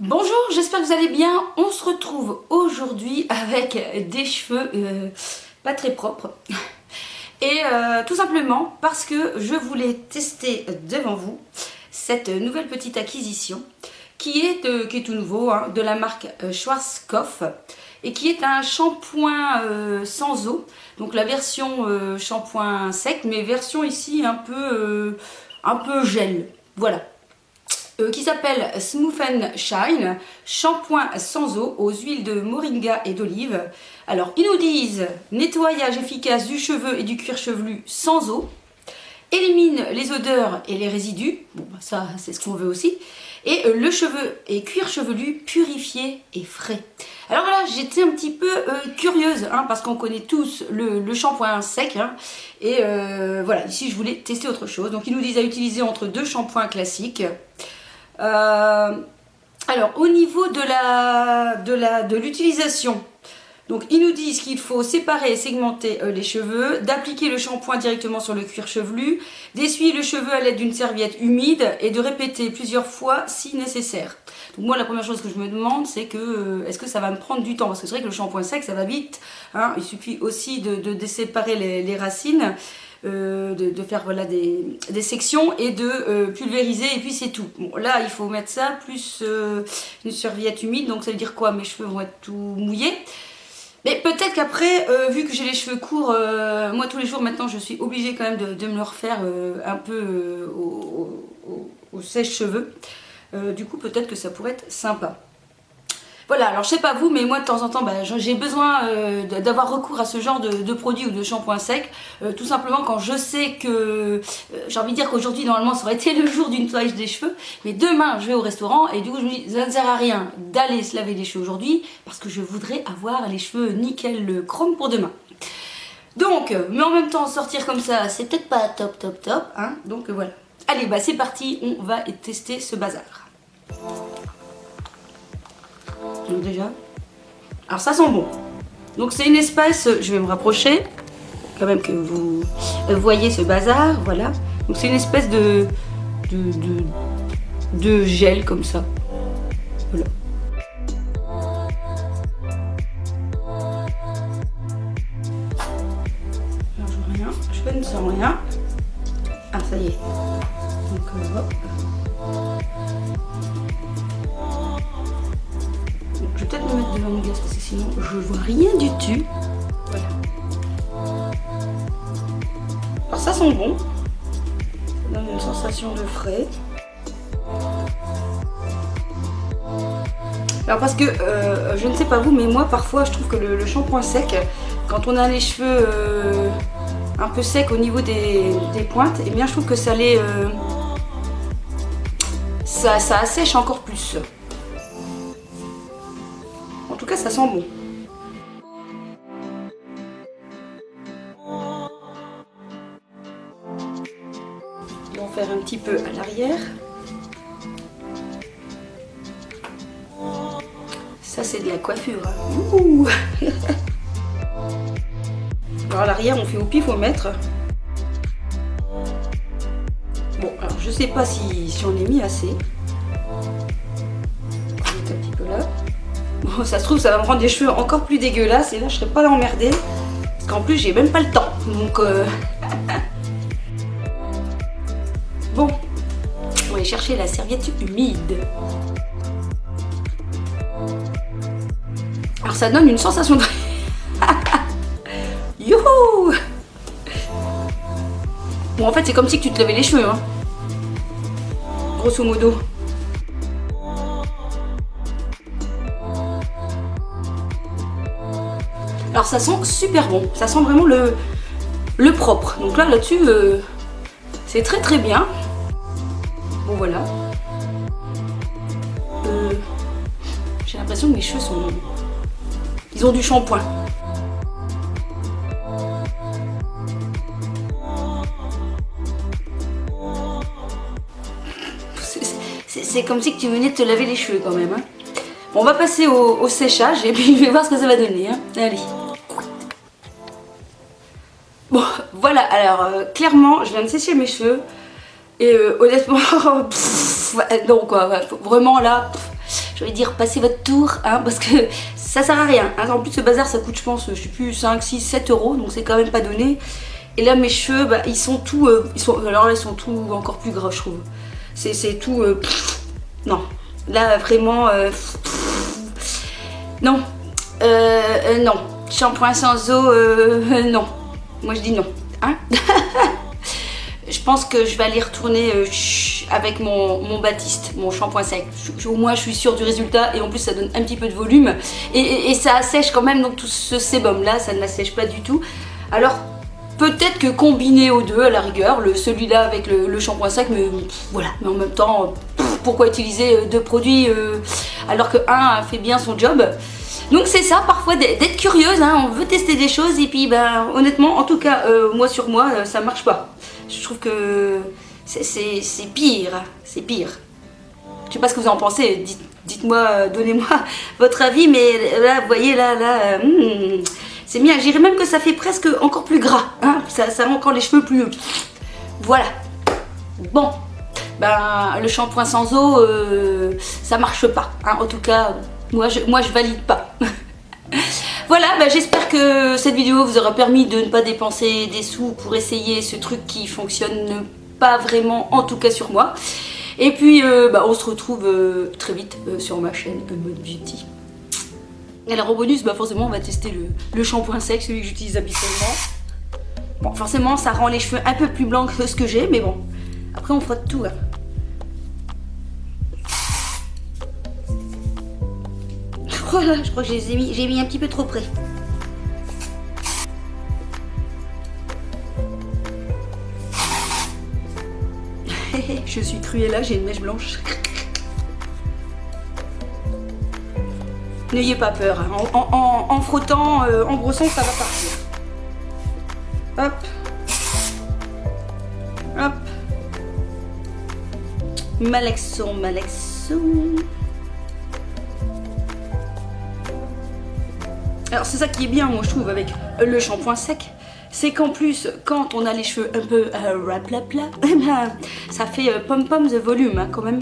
Bonjour, j'espère que vous allez bien. On se retrouve aujourd'hui avec des cheveux pas très propres. Et tout simplement parce que je voulais tester devant vous cette nouvelle petite acquisition qui est tout nouveau, hein, de la marque Schwarzkopf, et qui est un shampoing sans eau. Donc la version shampoing sec, mais version ici un peu gel. Voilà. Qui s'appelle Smooth and Shine, shampoing sans eau aux huiles de moringa et d'olive. Alors ils nous disent nettoyage efficace du cheveu et du cuir chevelu sans eau, élimine les odeurs et les résidus, bon ça c'est ce qu'on veut aussi, et le cheveu et cuir chevelu purifié et frais. Alors voilà, j'étais un petit peu curieuse, hein, parce qu'on connaît tous le shampoing sec, hein, et voilà, ici je voulais tester autre chose. Donc ils nous disent à utiliser entre deux shampoings classiques. Alors au niveau de l'utilisation, donc ils nous disent qu'il faut séparer et segmenter les cheveux, d'appliquer le shampoing directement sur le cuir chevelu, d'essuyer le cheveu à l'aide d'une serviette humide et de répéter plusieurs fois si nécessaire. Donc moi la première chose que je me demande, c'est que est-ce que ça va me prendre du temps, parce que c'est vrai que le shampoing sec ça va vite, hein. Il suffit aussi de séparer les racines, de faire voilà, des sections et de pulvériser, et puis c'est tout. Bon, là il faut mettre ça plus une serviette humide, donc ça veut dire quoi? Mes cheveux vont être tout mouillés. Mais peut-être qu'après, vu que j'ai les cheveux courts, moi tous les jours maintenant je suis obligée quand même de me le refaire un peu au sèche-cheveux. Du coup peut-être que ça pourrait être sympa. Voilà, alors je sais pas vous, mais moi de temps en temps j'ai besoin d'avoir recours à ce genre de produit ou de shampoing sec, tout simplement quand je sais que, j'ai envie de dire qu'aujourd'hui normalement ça aurait été le jour du nettoyage des cheveux, mais demain je vais au restaurant et du coup je me dis ça ne sert à rien d'aller se laver les cheveux aujourd'hui parce que je voudrais avoir les cheveux nickel chrome pour demain. Donc, mais en même temps sortir comme ça c'est peut-être pas top, hein, donc voilà. Allez, c'est parti, on va tester ce bazar. Donc déjà, alors ça sent bon. Donc c'est une espèce, je vais me rapprocher, quand même que vous voyez ce bazar, voilà. Donc c'est une espèce de gel comme ça, voilà. Alors je vois rien, je ne sens rien. Ah ça y est. Donc hop. Je vais peut-être me mettre devant mon gaz parce que sinon je vois rien du tout. Voilà. Alors ça sent bon. Ça donne une sensation de frais. Alors parce que je ne sais pas vous, mais moi parfois je trouve que le shampoing sec, quand on a les cheveux un peu secs au niveau des pointes, et bien je trouve que ça les ça assèche encore plus. En tout cas, ça sent bon. Ils vont faire un petit peu à l'arrière. Ça, c'est de la coiffure. Hein. Ouh. Alors à l'arrière, on fait au pif au mètre. Bon, alors je sais pas si on est mis assez. On va mettre un petit peu là. Bon, ça se trouve, ça va me rendre les cheveux encore plus dégueulasses et là, je serai pas emmerdée. Parce qu'en plus, j'ai même pas le temps. Donc, bon, on va aller chercher la serviette humide. Alors, ça donne une sensation de... Youhou! Bon, en fait, c'est comme si tu te lavais les cheveux, hein. Grosso modo. Alors ça sent super bon, ça sent vraiment le propre. Donc là-dessus, c'est très très bien. Bon voilà. J'ai l'impression que mes cheveux sont... Ils ont du shampoing. C'est comme si tu venais de te laver les cheveux quand même. Hein. Bon, on va passer au séchage et puis je vais voir ce que ça va donner. Hein. Allez. Bon, voilà, alors clairement, je viens de sécher mes cheveux et honnêtement, non quoi, vraiment là, j'ai envie de dire passez votre tour, hein, parce que ça sert à rien. Hein. En plus ce bazar ça coûte je pense, je sais plus, 5, 6, 7 euros, donc c'est quand même pas donné. Et là mes cheveux, bah, ils sont tout, alors là ils sont tout encore plus gras je trouve. C'est tout, non. Là vraiment, non, non. Shampoing sans eau, non. Moi je dis non, hein. Je pense que je vais aller retourner avec mon Baptiste, mon shampoing sec. Au moins je suis sûre du résultat et en plus ça donne un petit peu de volume. Et ça assèche quand même, donc tout ce sébum là, ça ne l'assèche pas du tout. Alors peut-être que combiné aux deux à la rigueur, celui-là avec le shampoing sec, mais voilà. Mais en même temps, pourquoi utiliser deux produits alors que un fait bien son job? Donc c'est ça parfois d'être curieuse, hein, on veut tester des choses et puis ben, honnêtement, en tout cas moi sur moi ça marche pas. Je trouve que c'est pire, c'est pire. Je sais pas ce que vous en pensez, dites-moi, donnez-moi votre avis, mais là vous voyez là, c'est bien, je dirais même que ça fait presque encore plus gras, hein, ça rend encore les cheveux plus... Voilà, bon, ben le shampoing sans eau ça marche pas, hein, en tout cas... Moi je valide pas. Voilà, bah, j'espère que cette vidéo vous aura permis de ne pas dépenser des sous pour essayer ce truc qui fonctionne pas vraiment, en tout cas sur moi. Et puis bah, on se retrouve très vite sur ma chaîne Mode Beauty. Alors au bonus, bah, forcément on va tester le shampoing sec, celui que j'utilise habituellement. Bon, forcément ça rend les cheveux un peu plus blancs que ce que j'ai, mais bon, après on frotte tout. Hein. Voilà, je crois que j'ai mis un petit peu trop près. Je suis cruella, j'ai une mèche blanche. N'ayez pas peur, hein. En frottant, en brossant, ça va partir. Hop. Hop. Malaxon, malaxon. Alors c'est ça qui est bien moi je trouve avec le shampoing sec, c'est qu'en plus quand on a les cheveux un peu raplapla, ça fait pom-pom de volume hein, quand même.